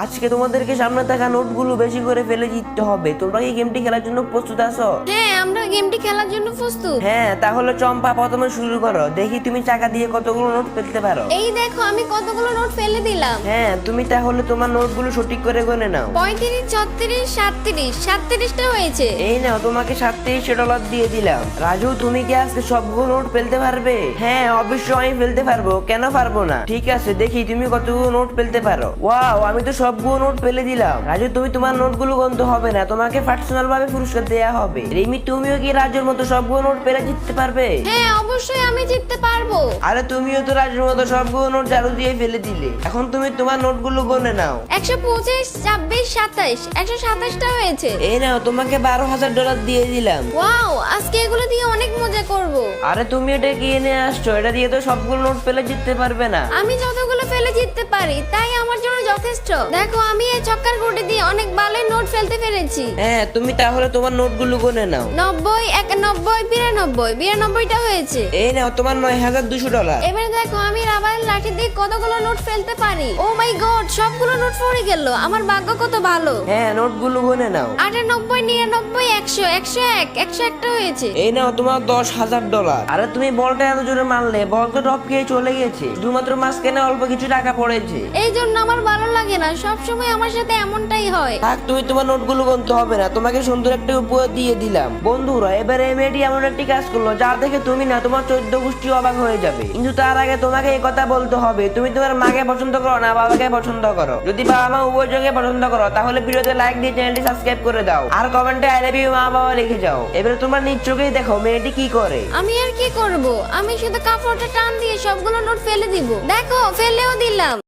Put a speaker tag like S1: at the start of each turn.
S1: আজকে তোমাদেরকে সামনে থাকা নোটগুলো বেশি করে ফেলে দিতে হবে। তোমরা কি গেমটি খেলার জন্য প্রস্তুত আছো?
S2: হ্যাঁ, আমরা গেমটি খেলার জন্য প্রস্তুত।
S1: হ্যাঁ, তাহলে চম্পা প্রথমে শুরু করো। দেখি তুমি টাকা দিয়ে কতগুলো নোট ফেলতে পারো।
S2: এই দেখো, আমি কতগুলো নোট ফেলে দিলাম।
S1: হ্যাঁ, তুমি তাহলে তোমার নোটগুলো সঠিক করে গনে নাও।
S2: 35, 36, 37, 37টা হয়েছে।
S1: এই নাও, তোমাকে $37 দিয়ে দিলাম। রাজু, তুমি কি আজকে সবগুলো নোট ফেলতে পারবে? হ্যাঁ, অবশ্যই আমি ফেলতে পারবো, কেন পারবো না। ঠিক আছে, দেখি তুমি কতগুলো নোট ফেলতে পারো। ওয়াও, আমি তো সবগুলো নোট ফেলে দিলাম। রাজু, তুমি তোমার নোটগুলো গণতে হবে না, তোমাকে পার্সোনাল ভাবে পুরস্কার দেয়া হবে। রিমি, তুমিও কি রাজুর মতো সবগুলো নোট ফেলে জিততে পারবে?
S2: হ্যাঁ, অবশ্যই আমি জিততে পারবো।
S1: আরে তুমিও তো রাজুর মতো সবগুলো নোট ঝাড়ু দিয়ে ফেলে দিলে। এখন তুমি তোমার নোটগুলো গনে নাও।
S2: 125, 26, 27, 127টা হয়েছে।
S1: এই নাও, তোমাকে $12,000 দিয়ে দিলাম।
S2: ওয়াও, আজকে এগুলো দিয়ে অনেক মজা করব।
S1: আরে তুমি এটা কি এনে আসছো? এটা দিয়ে তো সবগুলো নোট ফেলে জিততে পারবে না।
S2: আমি যতগুলো ফেলে জিততে পারি তাই আমার জন্য যথেষ্ট। দেখো, আমি এই ছক্কার গুটি দিয়ে অনেক ভালো নোট ফেলতে পেরেছি।
S1: হ্যাঁ, তুমি তাহলে তোমার নোটগুলো গনে নাও।
S2: 90, 91, 92, 92টা হয়েছে।
S1: এই নাও তোমার $9,200।
S2: এবারে দেখো, আমি রাবারের লাঠি দিয়ে কতগুলো নোট ফেলতে পারি। ও মাই গড, সবগুলো নোট পড়ে গেল। আমার ভাগ্য কত ভালো।
S1: হ্যাঁ, নোটগুলো গনে নাও।
S2: 98, 99, 100, 101, 101টা হয়েছে।
S1: এই নাও তোমার $10,000। আরে তুমি বলটা এত জোরে মারলে, বল তো টপ খেয়ে চলে গেছে। শুধুমাত্র মাঝখানে অল্প কিছু টাকা পড়েছে।
S2: এই জন্য আমার ভালো লাগে না, সব সময় আমার সাথে এমনটাই হয়।
S1: থাক, তুমি তোমার নোটগুলো গনতে হবে না, তোমাকে সুন্দর একটা উপহার দিয়ে দিলাম। বন্ধুরা, এবারে এই মেয়েটি এমন একটি কাজ করলো যা দেখে তুমি না তোমার 14 গোষ্ঠী অবাক হয়ে যাবে। কিন্তু তার আগে তোমাকে এই কথা বলতে হবে, তুমি তোমার মাকে পছন্দ করো না বাবাকে পছন্দ করো? যদি বাবা মা উভয়জনকে পছন্দ করো তাহলে ভিডিওতে লাইক দিয়ে চ্যানেলটি সাবস্ক্রাইব করে দাও, আর কমেন্টে আই লাভ ইউ মা বাবা লিখে যাও। এবারে তোমার নিজ চোখেই দেখো মেয়েটি কি করে।
S2: আমি আর কি করব? আমি শুধু কাপড়টা টান দিয়ে সবগুলো নোট ফেলে দিব। দেখো, ফেলেও দিলাম।